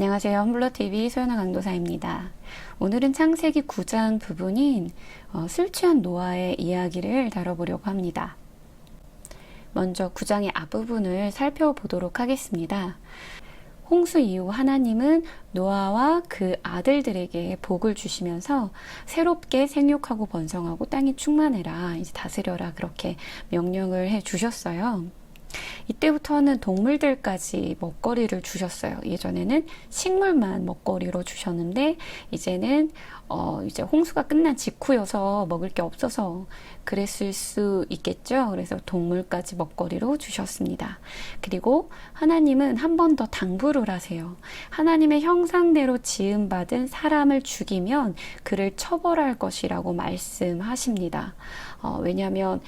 안녕하세요. 험블러TV 소연아 강도사입니다. 오늘은 창세기 9장 부분인 술 취한 노아의 이야기를 다뤄보려고 합니다. 먼저 9장의 앞부분을 살펴보도록 하겠습니다. 홍수 이후 하나님은 노아와 그 아들들에게 복을 주시면서 새롭게 생육하고 번성하고 땅이 충만해라, 이제 다스려라, 그렇게 명령을 해 주셨어요. 이때부터는 동물들까지 먹거리를 주셨어요. 예전에는 식물만 먹거리로 주셨는데 이제는 이제 홍수가 끝난 직후여서 먹을 게 없어서 그랬을 수 있겠죠. 그래서 동물까지 먹거리로 주셨습니다. 그리고 하나님은 한 번 더 당부를 하세요. 하나님의 형상대로 지음받은 사람을 죽이면 그를 처벌할 것이라고 말씀하십니다. 왜냐하면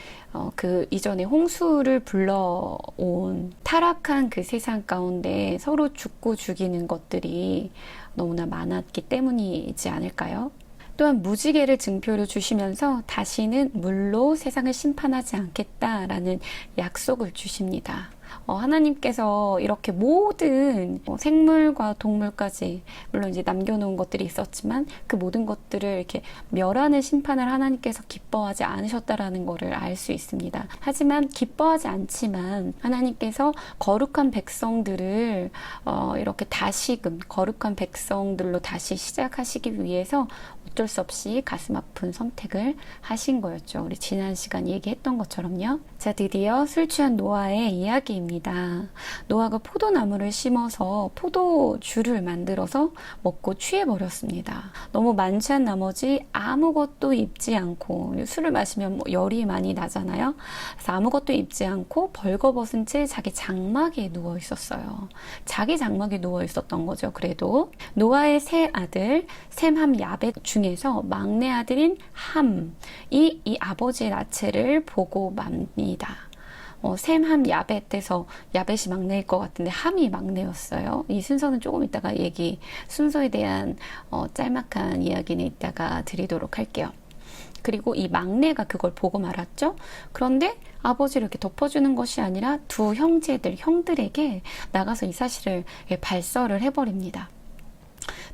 그 이전에 홍수를 불러온 타락한 그 세상 가운데 서로 죽고 죽이는 것들이 너무나 많았기 때문이지 않을까요? 또한 무지개를 증표로 주시면서 다시는 물로 세상을 심판하지 않겠다라는 약속을 주십니다. 하나님께서 이렇게 모든 생물과 동물까지, 물론 이제 남겨놓은 것들이 있었지만 그 모든 것들을 이렇게 멸하는 심판을 하나님께서 기뻐하지 않으셨다라는 것을 알 수 있습니다. 하지만 기뻐하지 않지만 하나님께서 거룩한 백성들을 이렇게 다시금 거룩한 백성들로 다시 시작하시기 위해서 어쩔 수 없이 가슴 아픈 선택을 하신 거였죠. 우리 지난 시간 얘기했던 것처럼요. 자, 드디어 술 취한 노아의 이야기입니다. 노아가 포도나무를 심어서 포도주를 만들어서 먹고 취해버렸습니다. 너무 만취한 나머지 아무것도 입지 않고, 술을 마시면 열이 많이 나잖아요. 그래서 아무것도 입지 않고 벌거벗은 채 자기 장막에 누워 있었어요. 자기 장막에 누워 있었던 거죠. 그래도 노아의 세 아들 셈, 함, 야벳 중에서 막내 아들인 함이 이 아버지의 나체를 보고 맙니다. 셈, 함, 야벳에서 야벳이 막내일 것 같은데 함이 막내였어요. 이 순서는 조금 이따가 순서에 대한 짤막한 이야기는 이따가 드리도록 할게요. 그리고 이 막내가 그걸 보고 말았죠. 그런데 아버지를 이렇게 덮어주는 것이 아니라 두 형들에게 나가서 이 사실을 발설을 해버립니다.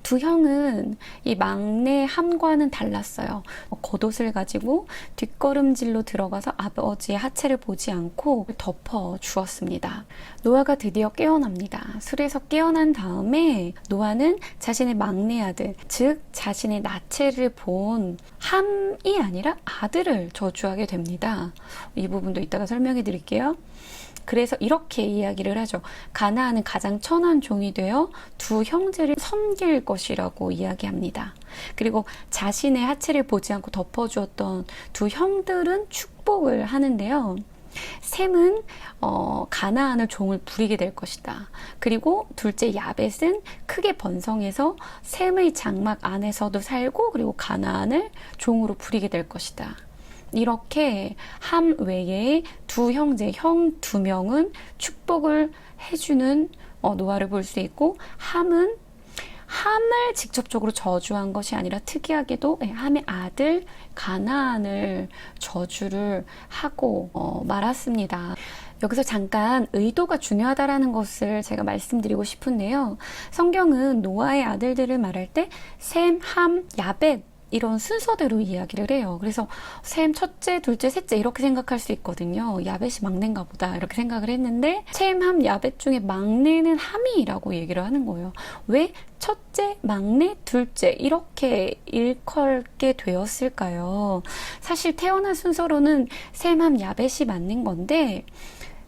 두 형은 이 막내 함과는 달랐어요. 겉옷을 가지고 뒷걸음질로 들어가서 아버지의 하체를 보지 않고 덮어 주었습니다. 노아가 드디어 깨어납니다. 술에서 깨어난 다음에 노아는 자신의 막내 아들, 즉 자신의 나체를 본 함이 아니라 아들을 저주하게 됩니다. 이 부분도 이따가 설명해 드릴게요. 그래서 이렇게 이야기를 하죠. 가나안은 가장 천한 종이 되어 두 형제를 섬길 것이라고 이야기합니다. 그리고 자신의 하체를 보지 않고 덮어주었던 두 형들은 축복을 하는데요. 셈은 가나안을 종을 부리게 될 것이다. 그리고 둘째 야벳은 크게 번성해서 셈의 장막 안에서도 살고 그리고 가나안을 종으로 부리게 될 것이다. 이렇게 함 외에 두 형제, 형 두 명은 축복을 해주는 노아를 볼 수 있고, 함을 직접적으로 저주한 것이 아니라 특이하게도 함의 아들 가나안을 저주를 하고 말았습니다. 여기서 잠깐 의도가 중요하다라는 것을 제가 말씀드리고 싶은데요. 성경은 노아의 아들들을 말할 때 셈, 함, 야벳 이런 순서대로 이야기를 해요. 그래서 셈 첫째, 둘째, 셋째 이렇게 생각할 수 있거든요. 야벳이 막내인가 보다 이렇게 생각을 했는데 셈, 함, 야벳 중에 막내는 함이라고 얘기를 하는 거예요. 왜 첫째, 막내, 둘째 이렇게 일컬게 되었을까요? 사실 태어난 순서로는 셈, 함, 야벳이 맞는 건데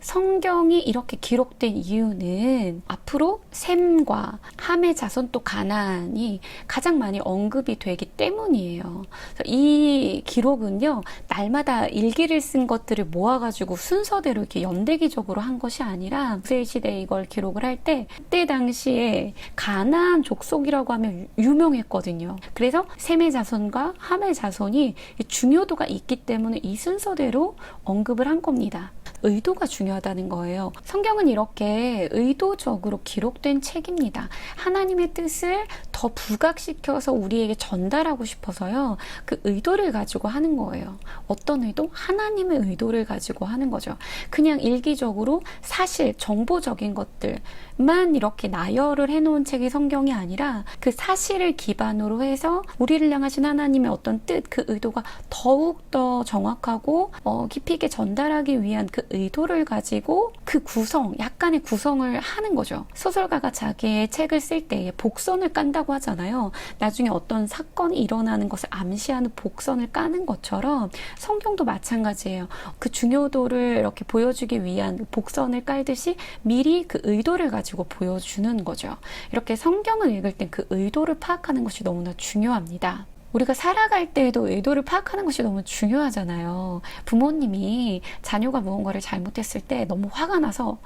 성경이 이렇게 기록된 이유는 앞으로 셈과 함의 자손 또 가나안이 가장 많이 언급이 되기 때문이에요. 이 기록은요, 날마다 일기를 쓴 것들을 모아가지고 순서대로 이렇게 연대기적으로 한 것이 아니라 구세시대에 이걸 기록을 할 때 그때 당시에 가나안 족속이라고 하면 유명했거든요. 그래서 셈의 자손과 함의 자손이 중요도가 있기 때문에 이 순서대로 언급을 한 겁니다. 의도가 중요하다는 거예요. 성경은 이렇게 의도적으로 기록된 책입니다. 하나님의 뜻을 더 부각시켜서 우리에게 전달하고 싶어서요. 그 의도를 가지고 하는 거예요. 어떤 의도? 하나님의 의도를 가지고 하는 거죠. 그냥 일기적으로 사실, 정보적인 것들만 이렇게 나열을 해놓은 책이 성경이 아니라 그 사실을 기반으로 해서 우리를 향하신 하나님의 어떤 뜻, 그 의도가 더욱더 정확하고 깊이 있게 전달하기 위한 그 의도를 가지고 그 구성, 약간의 구성을 하는 거죠. 소설가가 자기의 책을 쓸 때에 복선을 깐다고 하잖아요. 나중에 어떤 사건이 일어나는 것을 암시하는 복선을 까는 것처럼 성경도 마찬가지예요. 그 중요도를 이렇게 보여주기 위한 복선을 깔듯이 미리 그 의도를 가지고 보여주는 거죠. 이렇게 성경을 읽을 땐 그 의도를 파악하는 것이 너무나 중요합니다. 우리가 살아갈 때에도 의도를 파악하는 것이 너무 중요하잖아요. 부모님이 자녀가 무언가를 잘못했을 때 너무 화가 나서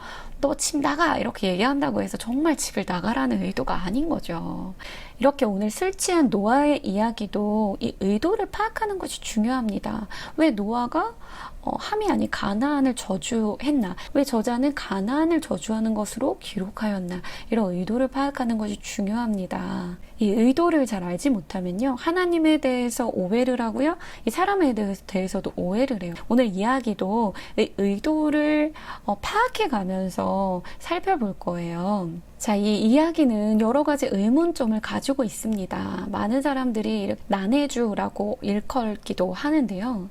너 집 나가 이렇게 얘기한다고 해서 정말 집을 나가라는 의도가 아닌 거죠. 이렇게 오늘 술 취한 노아의 이야기도 이 의도를 파악하는 것이 중요합니다. 왜 노아가 함이 아닌 가나안을 저주했나? 왜 저자는 가나안을 저주하는 것으로 기록하였나? 이런 의도를 파악하는 것이 중요합니다. 이 의도를 잘 알지 못하면요, 하나님에 대해서 오해를 하고요, 이 사람에 대해서도 오해를 해요. 오늘 이야기도 이 의도를 파악해 가면서 살펴볼 거예요. 자, 이 이야기는 여러 가지 의문점을 가지고 있습니다. 많은 사람들이 난해주라고 일컬기도 하는데요.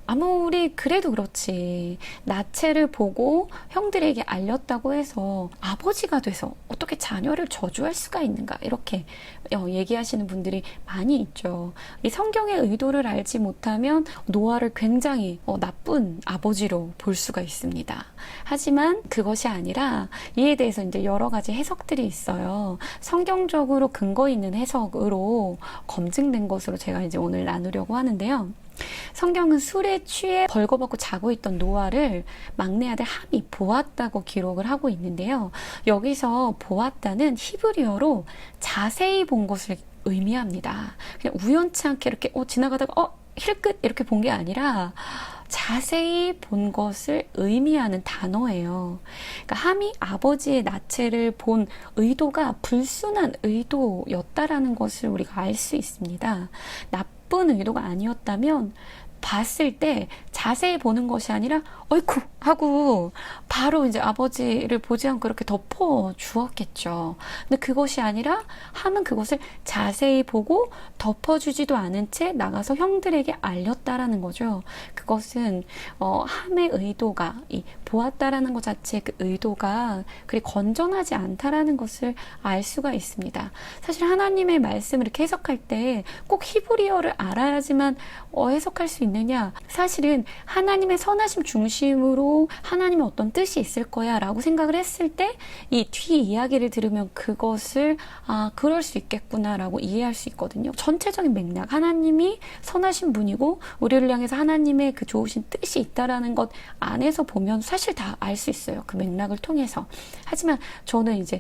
아무리 그래도 그렇지, 나체를 보고 형들에게 알렸다고 해서 아버지가 돼서 어떻게 자녀를 저주할 수가 있는가, 이렇게 얘기하시는 분들이 많이 있죠. 이 성경의 의도를 알지 못하면 노아를 굉장히 나쁜 아버지로 볼 수가 있습니다. 하지만 그것이 아니라 이에 대해서 이제 여러 가지 해석들이 있어요. 성경적으로 근거 있는 해석으로 검증된 것으로 제가 이제 오늘 나누려고 하는데요. 성경은 술에 취해 벌거벗고 자고 있던 노아를 막내 아들 함이 보았다고 기록을 하고 있는데요. 여기서 보았다는 히브리어로 자세히 본 것을 의미합니다. 그냥 우연치 않게 이렇게 지나가다가 힐끗 이렇게 본 게 아니라 자세히 본 것을 의미하는 단어예요. 그러니까 함이 아버지의 나체를 본 의도가 불순한 의도였다라는 것을 우리가 알 수 있습니다. 나쁜 의도가 아니었다면 봤을 때 자세히 보는 것이 아니라 어이쿠 하고 바로 이제 아버지를 보지 않고 이렇게 덮어 주었겠죠. 근데 그것이 아니라 함은 그것을 자세히 보고 덮어주지도 않은 채 나가서 형들에게 알렸다라는 거죠. 그것은 함의 의도가, 이 보았다라는 것 자체의 그 의도가 그리 건전하지 않다라는 것을 알 수가 있습니다. 사실 하나님의 말씀을 이렇게 해석할 때 꼭 히브리어를 알아야지만 해석할 수 있느냐? 사실은 하나님의 선하심 중심으로 하나님의 어떤 뜻이 있을 거야 라고 생각을 했을 때 이 뒤 이야기를 들으면 그것을 그럴 수 있겠구나 라고 이해할 수 있거든요. 전체적인 맥락, 하나님이 선하신 분이고 우리를 향해서 하나님의 그 좋으신 뜻이 있다라는 것 안에서 보면 사실 다 알 수 있어요. 그 맥락을 통해서. 하지만 저는 이제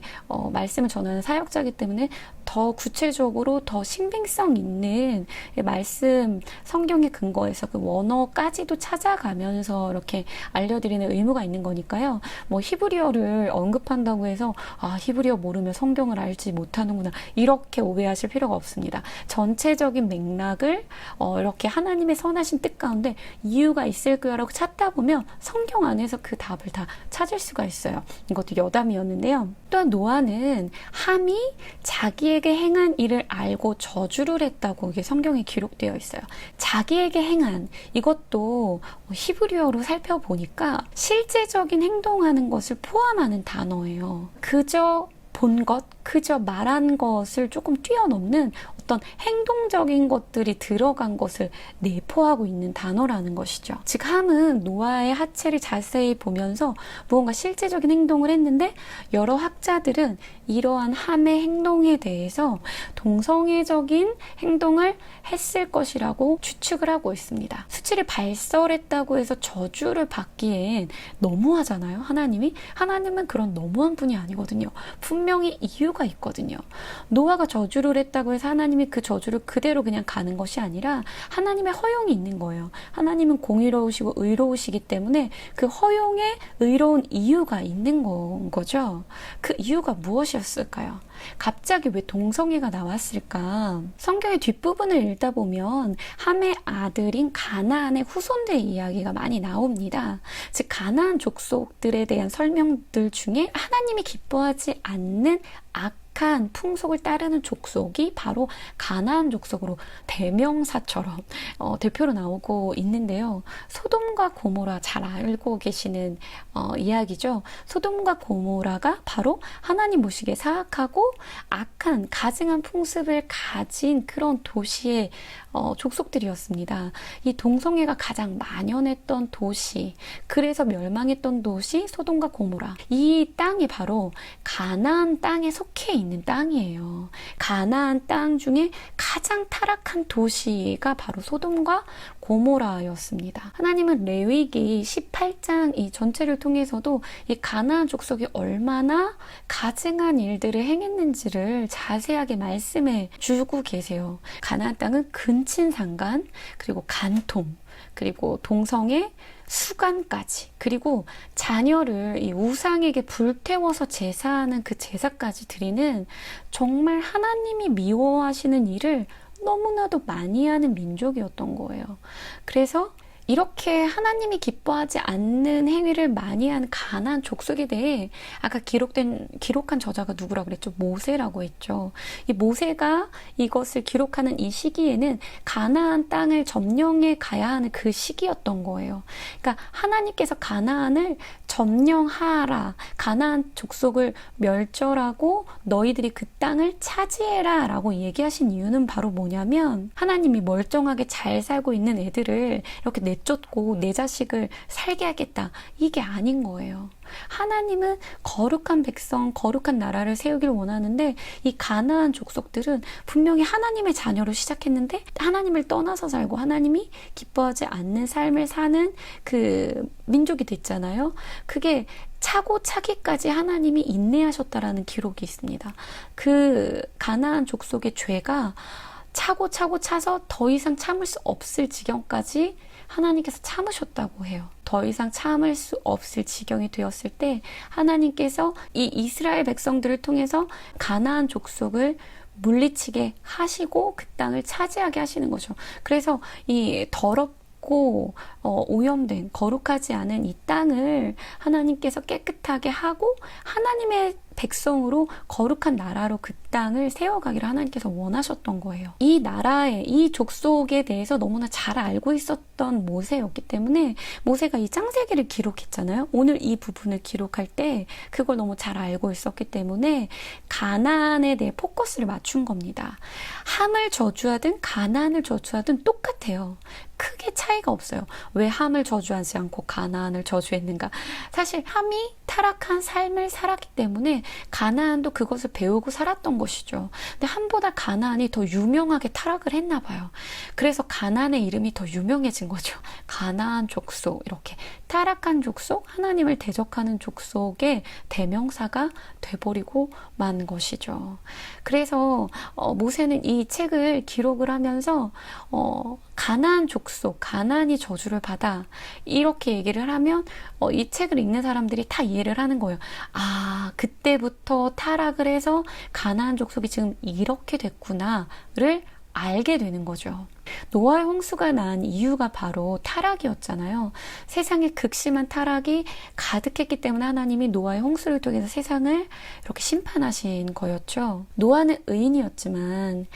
말씀을 전하는 사역자이기 때문에 더 구체적으로 더 신빙성 있는 말씀, 성경의 근거에서 그 원어까지도 찾아가면서 이렇게 알려드리는 의무가 있는 거니까요. 뭐 히브리어를 언급한다고 해서 히브리어 모르면 성경을 알지 못하는구나, 이렇게 오해하실 필요가 없습니다. 전체적인 맥락을 이렇게 하나님의 선하신 뜻 가운데 이유가 있을 거라고 찾다 보면 성경 안에서 그 답을 다 찾을 수가 있어요. 이것도 여담이었는데요. 또한 노아는 함이 자기에게 행한 일을 알고 저주를 했다고 이게 성경에 기록되어 있어요. 자기에게 행한, 이것도 히브리어로 살펴보니까 실제적인 행동하는 것을 포함하는 단어예요. 그저 본 것, 그저 말한 것을 조금 뛰어넘는 어떤 행동적인 것들이 들어간 것을 내포하고 있는 단어라는 것이죠. 즉 함은 노아의 하체를 자세히 보면서 무언가 실제적인 행동을 했는데 여러 학자들은 이러한 함의 행동에 대해서 동성애적인 행동을 했을 것이라고 추측을 하고 있습니다. 수치를 발설했다고 해서 저주를 받기엔 너무하잖아요. 하나님은 그런 너무한 분이 아니거든요. 분명히 이유가 있거든요. 노아가 저주를 했다고 해서 하나님이 하나님이 그 저주를 그대로 그냥 가는 것이 아니라 하나님의 허용이 있는 거예요. 하나님은 공의로우시고 의로우시기 때문에 그 허용에 의로운 이유가 있는 거죠. 그 이유가 무엇이었을까요? 갑자기 왜 동성애가 나왔을까? 성경의 뒷부분을 읽다 보면 함의 아들인 가나안의 후손들의 이야기가 많이 나옵니다. 즉 가나안 족속들에 대한 설명들 중에 하나님이 기뻐하지 않는 악한 풍속을 따르는 족속이 바로 가나안 족속으로 대명사처럼 대표로 나오고 있는데요. 소돔과 고모라 잘 알고 계시는 이야기죠. 소돔과 고모라가 바로 하나님 보시기에 사악하고 악한 가증한 풍습을 가진 그런 도시의 족속들이었습니다. 이 동성애가 가장 만연했던 도시, 그래서 멸망했던 도시 소돔과 고모라. 이 땅이 바로 가나안 땅에 속해 있는 땅이에요. 가나안 땅 중에 가장 타락한 도시가 바로 소돔과 고모라였습니다. 하나님은 레위기 18장 이 전체를 통해서도 이 가나안 족속이 얼마나 가증한 일들을 행했는지를 자세하게 말씀해 주고 계세요. 가나안 땅은 근친상간, 그리고 간통, 그리고 동성애, 수간까지, 그리고 자녀를 이 우상에게 불태워서 제사하는 그 제사까지 드리는 정말 하나님이 미워하시는 일을 너무나도 많이 하는 민족이었던 거예요. 그래서 이렇게 하나님이 기뻐하지 않는 행위를 많이 한 가나안 족속에 대해 아까 기록한 저자가 누구라고 그랬죠? 모세라고 했죠. 이 모세가 이것을 기록하는 이 시기에는 가나안 땅을 점령해 가야 하는 그 시기였던 거예요. 그러니까 하나님께서 가나안을 점령하라, 가나안 족속을 멸절하고 너희들이 그 땅을 차지해라 라고 얘기하신 이유는 바로 뭐냐면 하나님이 멀쩡하게 잘 살고 있는 애들을 이렇게 내쫓고 내 자식을 살게 하겠다, 이게 아닌 거예요. 하나님은 거룩한 백성, 거룩한 나라를 세우길 원하는데 이 가나안 족속들은 분명히 하나님의 자녀로 시작했는데 하나님을 떠나서 살고 하나님이 기뻐하지 않는 삶을 사는 그 민족이 됐잖아요. 그게 차고 차기까지 하나님이 인내하셨다라는 기록이 있습니다. 그 가나안 족속의 죄가 차고 차서 더 이상 참을 수 없을 지경까지 하나님께서 참으셨다고 해요. 더 이상 참을 수 없을 지경이 되었을 때 하나님께서 이 이스라엘 백성들을 통해서 가나안 족속을 물리치게 하시고 그 땅을 차지하게 하시는 거죠. 그래서 이 더럽고 오염된 거룩하지 않은 이 땅을 하나님께서 깨끗하게 하고 하나님의 백성으로 거룩한 나라로 그 땅을 세워가기를 하나님께서 원하셨던 거예요. 이 나라의 이 족속에 대해서 너무나 잘 알고 있었던 모세였기 때문에 모세가 이 창세기를 기록했잖아요. 오늘 이 부분을 기록할 때 그걸 너무 잘 알고 있었기 때문에 가나안에 대해 포커스를 맞춘 겁니다. 함을 저주하든 가나안을 저주하든 똑같아요. 크게 차이가 없어요. 왜 함을 저주하지 않고 가나안을 저주했는가? 사실 함이 타락한 삶을 살았기 때문에 가나안도 그것을 배우고 살았던 것이죠. 근데 함보다 가나안이 더 유명하게 타락을 했나 봐요. 그래서 가나안의 이름이 더 유명해진 거죠. 가나안 족속, 이렇게 타락한 족속, 하나님을 대적하는 족속의 대명사가 돼버리고 만 것이죠. 그래서 모세는 이 책을 기록을 하면서 가나안 족속, 가나안이 저주를 받아, 이렇게 얘기를 하면 이 책을 읽는 사람들이 다 이해를 하는 거예요. 아, 그때부터 타락을 해서 가나안 족속이 지금 이렇게 됐구나를 알게 되는 거죠. 노아의 홍수가 난 이유가 바로 타락이었잖아요. 세상에 극심한 타락이 가득했기 때문에 하나님이 노아의 홍수를 통해서 세상을 이렇게 심판하신 거였죠. 노아는 의인이었지만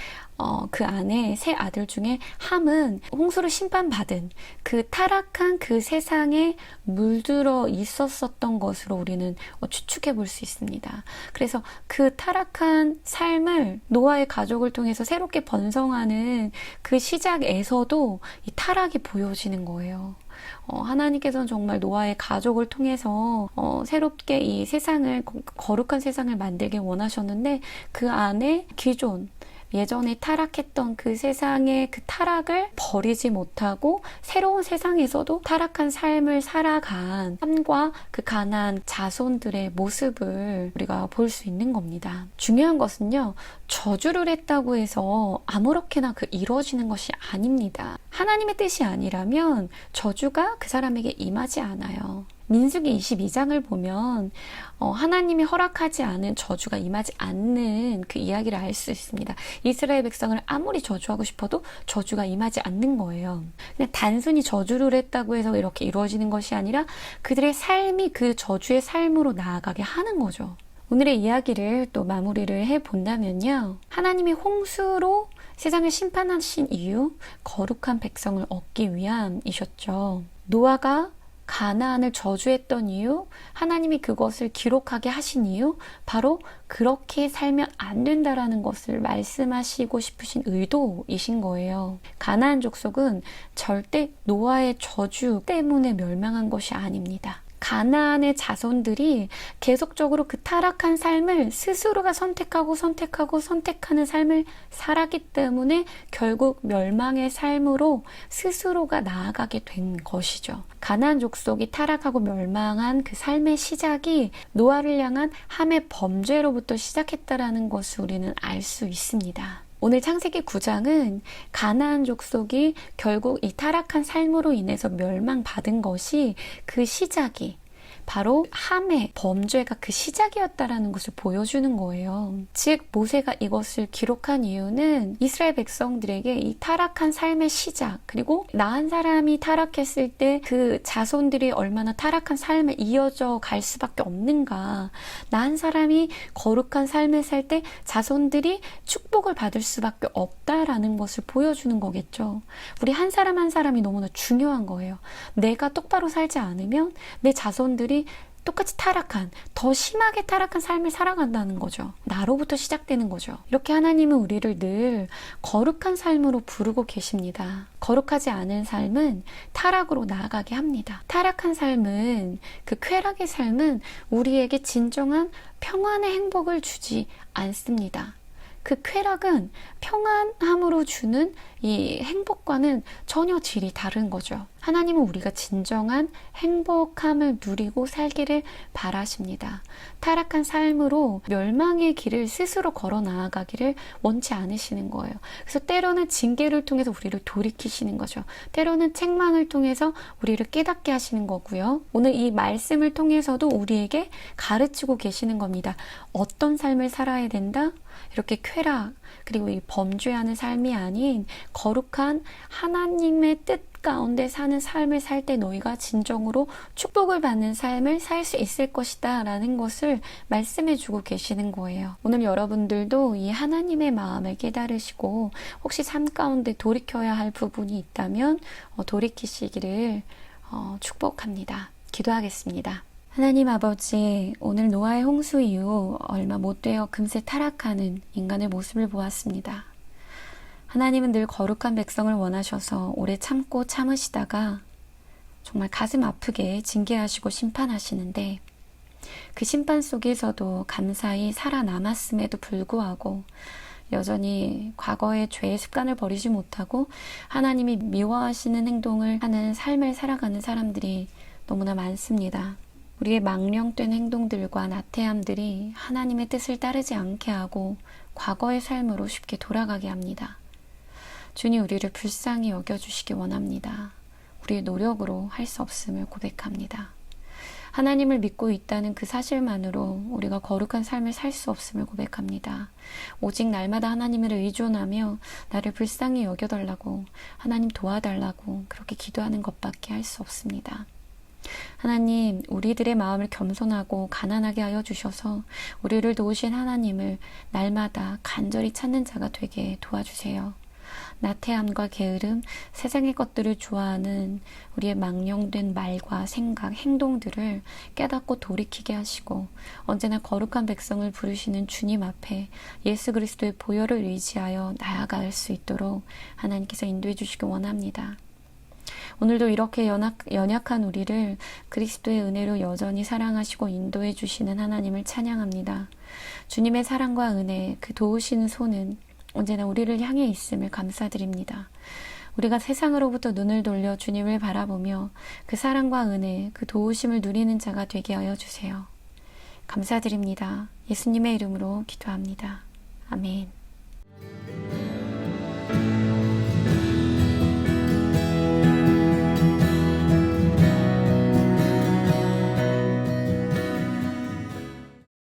그 안에 세 아들 중에 함은 홍수를 심판받은 그 타락한 그 세상에 물들어 있었던 것으로 우리는 추측해 볼 수 있습니다. 그래서 그 타락한 삶을 노아의 가족을 통해서 새롭게 번성하는 그 시작에서도 이 타락이 보여지는 거예요. 하나님께서는 정말 노아의 가족을 통해서 새롭게 이 세상을, 거룩한 세상을 만들길 원하셨는데 그 안에 기존 예전에 타락했던 그 세상의 그 타락을 버리지 못하고 새로운 세상에서도 타락한 삶을 살아간 함과 그 가나안 자손들의 모습을 우리가 볼 수 있는 겁니다. 중요한 것은요, 저주를 했다고 해서 아무렇게나 이루어지는 것이 아닙니다. 하나님의 뜻이 아니라면 저주가 그 사람에게 임하지 않아요. 민수기 22장을 보면 하나님이 허락하지 않은 저주가 임하지 않는 그 이야기를 알 수 있습니다. 이스라엘 백성을 아무리 저주하고 싶어도 저주가 임하지 않는 거예요. 그냥 단순히 저주를 했다고 해서 이렇게 이루어지는 것이 아니라 그들의 삶이 그 저주의 삶으로 나아가게 하는 거죠. 오늘의 이야기를 또 마무리를 해본다면요. 하나님이 홍수로 세상을 심판하신 이유, 거룩한 백성을 얻기 위함이셨죠. 노아가 가나안을 저주했던 이유, 하나님이 그것을 기록하게 하신 이유, 바로 그렇게 살면 안 된다라는 것을 말씀하시고 싶으신 의도이신 거예요. 가나안 족속은 절대 노아의 저주 때문에 멸망한 것이 아닙니다. 가나안의 자손들이 계속적으로 그 타락한 삶을 스스로가 선택하는 삶을 살았기 때문에 결국 멸망의 삶으로 스스로가 나아가게 된 것이죠. 가나안 족속이 타락하고 멸망한 그 삶의 시작이 노아를 향한 함의 범죄로부터 시작했다라는 것을 우리는 알 수 있습니다. 오늘 창세기 9장은 가나안 족속이 결국 이 타락한 삶으로 인해서 멸망받은 것이 그 시작이 바로 함의 범죄가 그 시작이었다라는 것을 보여주는 거예요. 즉 모세가 이것을 기록한 이유는 이스라엘 백성들에게 이 타락한 삶의 시작, 그리고 나 한 사람이 타락했을 때 그 자손들이 얼마나 타락한 삶에 이어져 갈 수밖에 없는가, 나 한 사람이 거룩한 삶을 살 때 자손들이 축복을 받을 수밖에 없다라는 것을 보여주는 거겠죠. 우리 한 사람 한 사람이 너무나 중요한 거예요. 내가 똑바로 살지 않으면 내 자손들이 똑같이 더 심하게 타락한 삶을 살아간다는 거죠. 나로부터 시작되는 거죠. 이렇게 하나님은 우리를 늘 거룩한 삶으로 부르고 계십니다. 거룩하지 않은 삶은 타락으로 나아가게 합니다. 타락한 삶은, 그 쾌락의 삶은 우리에게 진정한 평안의 행복을 주지 않습니다. 그 쾌락은 평안함으로 주는 이 행복과는 전혀 질이 다른 거죠. 하나님은 우리가 진정한 행복함을 누리고 살기를 바라십니다. 타락한 삶으로 멸망의 길을 스스로 걸어 나아가기를 원치 않으시는 거예요. 그래서 때로는 징계를 통해서 우리를 돌이키시는 거죠. 때로는 책망을 통해서 우리를 깨닫게 하시는 거고요. 오늘 이 말씀을 통해서도 우리에게 가르치고 계시는 겁니다. 어떤 삶을 살아야 된다? 이렇게 쾌락, 그리고 이 범죄하는 삶이 아닌 거룩한 하나님의 뜻 가운데 사는 삶을 살 때 너희가 진정으로 축복을 받는 삶을 살 수 있을 것이다 라는 것을 말씀해 주고 계시는 거예요. 오늘 여러분들도 이 하나님의 마음을 깨달으시고 혹시 삶 가운데 돌이켜야 할 부분이 있다면 돌이키시기를 축복합니다. 기도하겠습니다. 하나님 아버지, 오늘 노아의 홍수 이후 얼마 못 되어 금세 타락하는 인간의 모습을 보았습니다. 하나님은 늘 거룩한 백성을 원하셔서 오래 참고 참으시다가 정말 가슴 아프게 징계하시고 심판하시는데, 그 심판 속에서도 감사히 살아남았음에도 불구하고 여전히 과거의 죄의 습관을 버리지 못하고 하나님이 미워하시는 행동을 하는 삶을 살아가는 사람들이 너무나 많습니다. 우리의 망령된 행동들과 나태함들이 하나님의 뜻을 따르지 않게 하고 과거의 삶으로 쉽게 돌아가게 합니다. 주님, 우리를 불쌍히 여겨주시기 원합니다. 우리의 노력으로 할 수 없음을 고백합니다. 하나님을 믿고 있다는 그 사실만으로 우리가 거룩한 삶을 살 수 없음을 고백합니다. 오직 날마다 하나님을 의존하며 나를 불쌍히 여겨달라고, 하나님 도와달라고 그렇게 기도하는 것밖에 할 수 없습니다. 하나님, 우리들의 마음을 겸손하고 가난하게 하여 주셔서 우리를 도우신 하나님을 날마다 간절히 찾는 자가 되게 도와주세요. 나태함과 게으름, 세상의 것들을 좋아하는 우리의 망령된 말과 생각, 행동들을 깨닫고 돌이키게 하시고 언제나 거룩한 백성을 부르시는 주님 앞에 예수 그리스도의 보혈을 의지하여 나아갈 수 있도록 하나님께서 인도해 주시기 원합니다. 오늘도 이렇게 연약한 우리를 그리스도의 은혜로 여전히 사랑하시고 인도해 주시는 하나님을 찬양합니다. 주님의 사랑과 은혜, 그 도우시는 손은 언제나 우리를 향해 있음을 감사드립니다. 우리가 세상으로부터 눈을 돌려 주님을 바라보며 그 사랑과 은혜, 그 도우심을 누리는 자가 되게 하여 주세요. 감사드립니다. 예수님의 이름으로 기도합니다. 아멘.